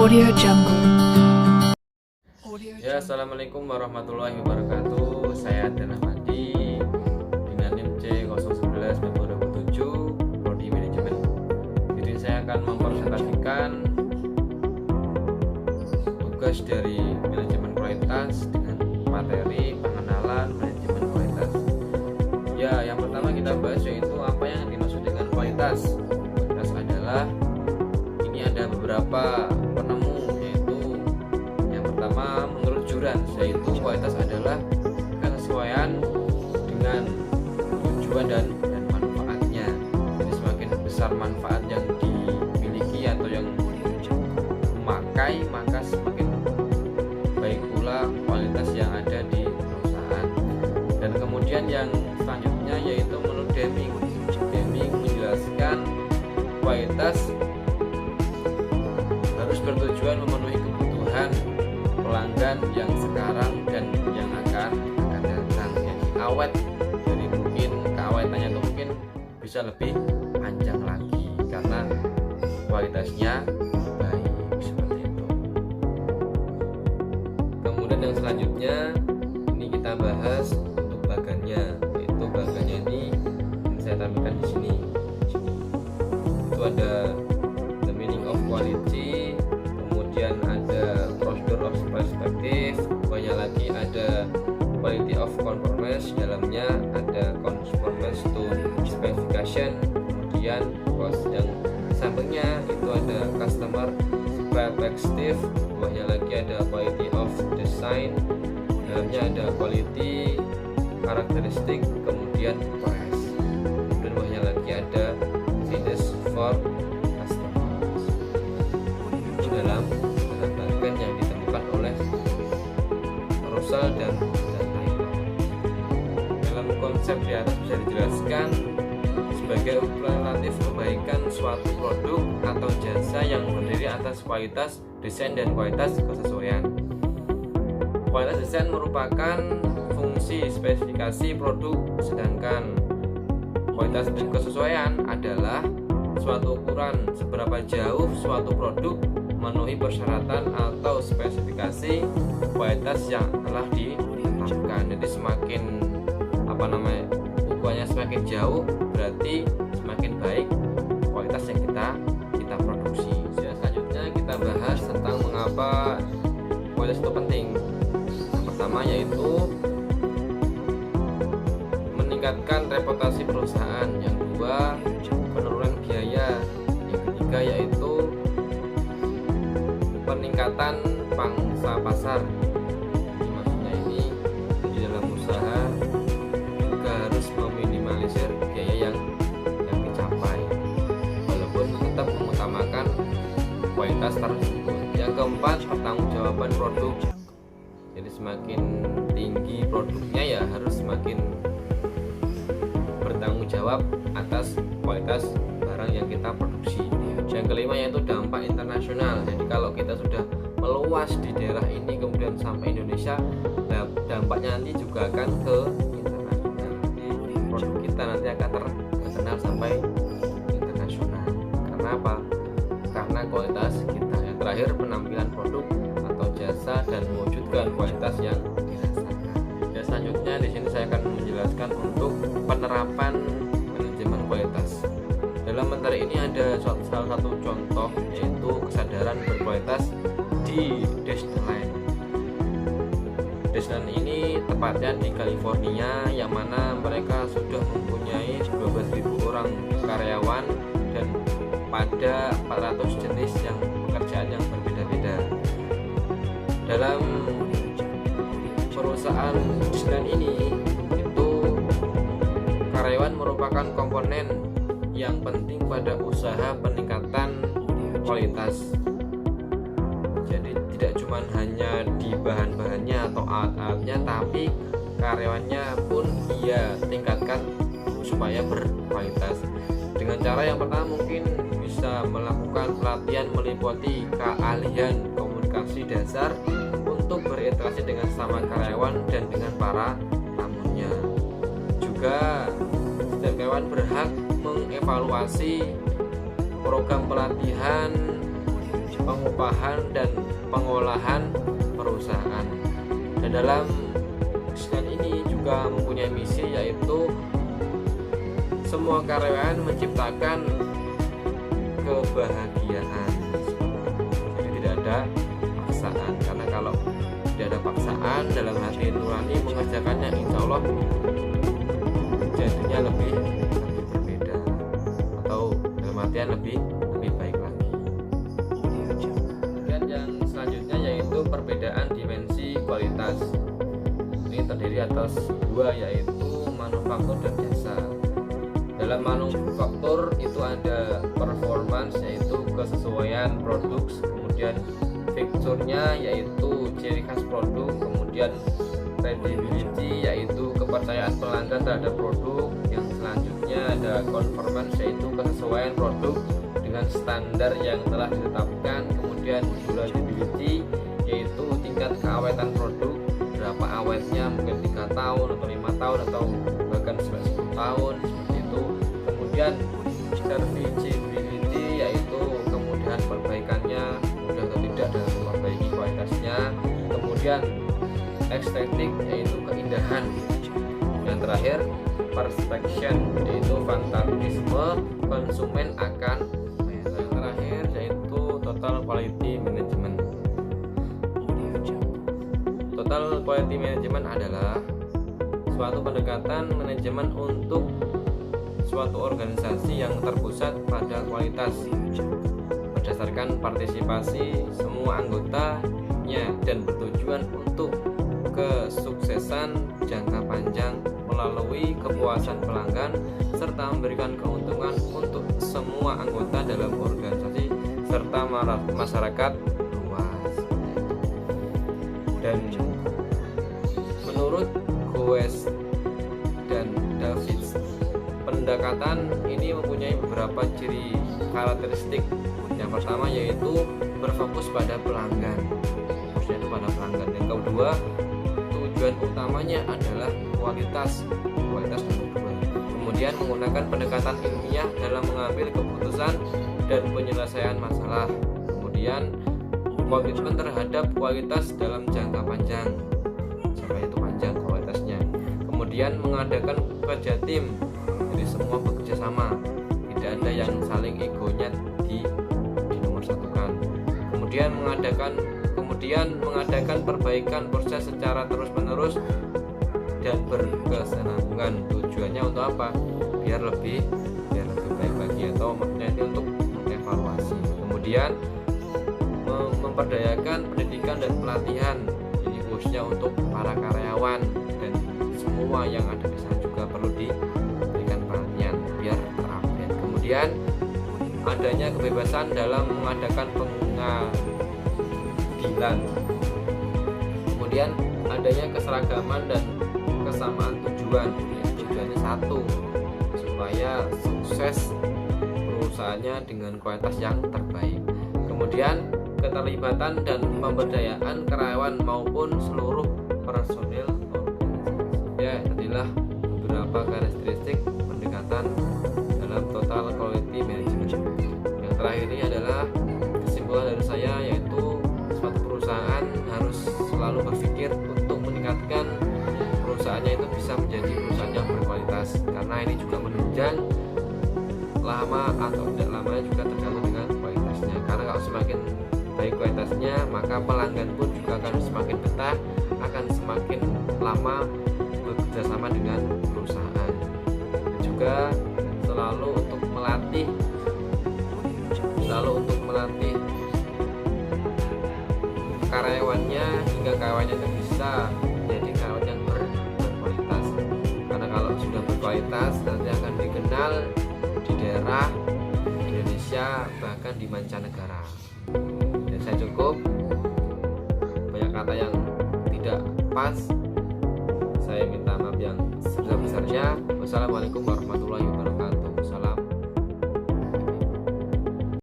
Audio Jungle. Ya, assalamualaikum warahmatullahi wabarakatuh. Saya Adan Ahmadi dengan NIM C011 2007 Prodi Manajemen. Jadi saya akan mempresentasikan tugas dari manajemen kualitas dengan materi pengenalan manajemen kualitas. Ya, yang pertama kita bahas yaitu apa yang dimaksud dengan kualitas. Kualitas adalah ini ada beberapa penemu, yaitu yang pertama menurut Juran, yaitu kualitas adalah kesesuaian dengan tujuan dan manfaatnya. Jadi semakin besar manfaat yang dimiliki atau yang memakai, maka semakin baik pula kualitas yang ada di perusahaan. Dan kemudian yang selanjutnya yaitu menurut Deming. Deming menjelaskan kualitas harus bertujuan memenuhi kebutuhan pelanggan yang sekarang dan yang akan datang. Jadi awet, jadi mungkin keawetannya itu mungkin bisa lebih panjang lagi karena kualitasnya baik, seperti itu. Kemudian yang selanjutnya ini kita bahas untuk bagannya, yaitu bagannya ini yang saya tampilkan di sini. Itu ada the meaning of quality, kemudian ada procedure of perspective, banyak lagi ada quality of conformance, dalamnya ada conformance to specification, kemudian yang sampingnya itu ada customer perspective, banyak lagi ada quality of design, dalamnya ada quality karakteristik, kemudian price, dan banyak lagi ada fitness for dalam bagan yang ditemukan oleh Russell dan Taylor. Dalam konsep di atas bisa dijelaskan sebagai ukuran relatif kebaikan suatu produk atau jasa yang berdiri atas kualitas desain dan kualitas kesesuaian. Kualitas desain merupakan fungsi spesifikasi produk, sedangkan kualitas kesesuaian adalah suatu ukuran seberapa jauh suatu produk memenuhi persyaratan atau spesifikasi kualitas yang telah ditetapkan. Jadi semakin ukurannya semakin jauh, berarti semakin baik kualitas yang kita produksi. Selanjutnya kita bahas tentang mengapa kualitas itu penting. Yang pertama yaitu meningkatkan reputasi perusahaan, yang kedua penurunan biaya, yang ketiga yaitu peningkatan pangsa pasar. Maksudnya ini di dalam usaha juga harus meminimalisir biaya yang dicapai, walaupun tetap mengutamakan kualitas tersebut. Yang keempat, pertanggungjawaban produk. Jadi semakin tinggi produknya ya harus semakin bertanggung jawab atas kualitas barang yang kita produksi. Yang kelima yaitu dampak internasional. Jadi kalau kita sudah meluas di daerah ini kemudian sampai Indonesia, dampaknya nanti juga akan ke internasional. Jadi produk kita nanti akan terkenal sampai internasional. Karena apa? Karena kualitas kita. Yang terakhir, penampilan produk atau jasa dan mewujudkan kualitas yang dirasakan. Dan selanjutnya di sini saya akan menjelaskan untuk penerapan manajemen kualitas. Dalam materi ini ada salah satu contoh, yaitu kesadaran berkualitas di Destinland. Destinland ini tepatnya di California, yang mana mereka sudah mempunyai 12.000 orang karyawan dan pada 400 jenis yang pekerjaan yang berbeda-beda. Dalam perusahaan Destinland ini itu karyawan merupakan komponen yang penting pada usaha peningkatan kualitas. Jadi tidak cuma hanya di bahan-bahannya atau alat-alatnya, tapi karyawannya pun ia tingkatkan supaya berkualitas. Dengan cara yang pertama mungkin bisa melakukan pelatihan meliputi keahlian komunikasi dasar untuk berinteraksi dengan sama karyawan dan dengan para tamunya. Juga setiap karyawan berhak mengevaluasi program pelatihan pengupahan dan pengolahan perusahaan. Dan dalam kesenian ini juga mempunyai misi, yaitu semua karyawan menciptakan kebahagiaan. Jadi tidak ada paksaan, karena kalau tidak ada paksaan, dalam hati nurani mengerjakannya, insya Allah jadinya lebih berbeda, atau dalam artian lebih baik lagi. Dan yang selanjutnya yaitu perbedaan dimensi kualitas. Ini terdiri atas dua, yaitu manufaktur dan jasa. Dalam manufaktur itu ada performance, yaitu kesesuaian produk, kemudian fiturnya yaitu ciri khas produk, kemudian credibility yaitu kepercayaan pelanggan terhadap produk. Yang selanjutnya ada conformance, yaitu kesesuaian produk dengan standar yang telah ditetapkan. Kemudian durability yaitu tingkat keawetan produk, berapa awetnya, mungkin 3 tahun atau 5 tahun atau bahkan sampai 10 tahun seperti itu. Kemudian serviceability yaitu kemudahan perbaikannya, mudah atau tidak dalam memperbaiki kualitasnya. Kemudian estetik yaitu keindahan. Yang terakhir perspection yaitu fanatisme konsumen akan. Yang terakhir yaitu total quality management. Total quality management adalah suatu pendekatan manajemen untuk suatu organisasi yang terpusat pada kualitas berdasarkan partisipasi semua anggotanya dan bertujuan untuk kesuksesan jangka panjang melalui kepuasan pelanggan serta memberikan keuntungan untuk semua anggota dalam organisasi serta masyarakat luas. Dan menurut Goes dan Davids, pendekatan ini mempunyai beberapa ciri karakteristik. Yang pertama yaitu berfokus pada pelanggan, fokusnya itu pada pelanggan. Yang kedua, tujuan utamanya adalah kualitas dan kedua. Kemudian menggunakan pendekatan ilmiah dalam mengambil keputusan dan penyelesaian masalah. Kemudian komitmen terhadap kualitas dalam jangka panjang, sampai itu panjang kualitasnya. Kemudian mengadakan kerja tim, jadi semua bekerja sama, tidak ada yang saling egonya dinomorsatukan. Kemudian mengadakan perbaikan proses secara terus-menerus dan berkesinambungan. Tujuannya untuk apa? Biar lebih baik lagi, atau maksudnya ini untuk mengevaluasi. Kemudian memperdayakan pendidikan dan pelatihan, ini khususnya untuk para karyawan dan semua yang ada di sana juga perlu diberikan pelatihan biar terupdate. Kemudian adanya kebebasan dalam mengadakan pengadilan. Kemudian adanya keseragaman dan kesamaan tujuan. Tujuannya satu, supaya sukses perusahaannya dengan kualitas yang terbaik. Kemudian keterlibatan dan pemberdayaan karyawan maupun seluruh personil organisasi. Ya, inilah beberapa karakteristik pendekatan dalam total quality management. Yang terakhir ini adalah kesimpulan dari saya, yaitu suatu perusahaan harus selalu berpikir untuk meningkatkan perusahaannya itu bisa menjadi perusahaan yang berkualitas, karena ini juga menunjang lama atau tidak lamanya juga tergantung dengan kualitasnya. Karena kalau semakin baik kualitasnya, maka pelanggan pun juga akan semakin betah, akan semakin lama bekerja sama dengan perusahaan. Dan juga selalu untuk melatih karyawannya hingga karyawannya itu bisa menjadi karyawan yang berkualitas. Karena kalau sudah berkualitas nanti akan dikenal di daerah Indonesia, bahkan di mancanegara. Dan saya cukup, banyak kata yang tidak pas, saya minta maaf yang sebesar-besarnya. Wassalamualaikum warahmatullahi wabarakatuh.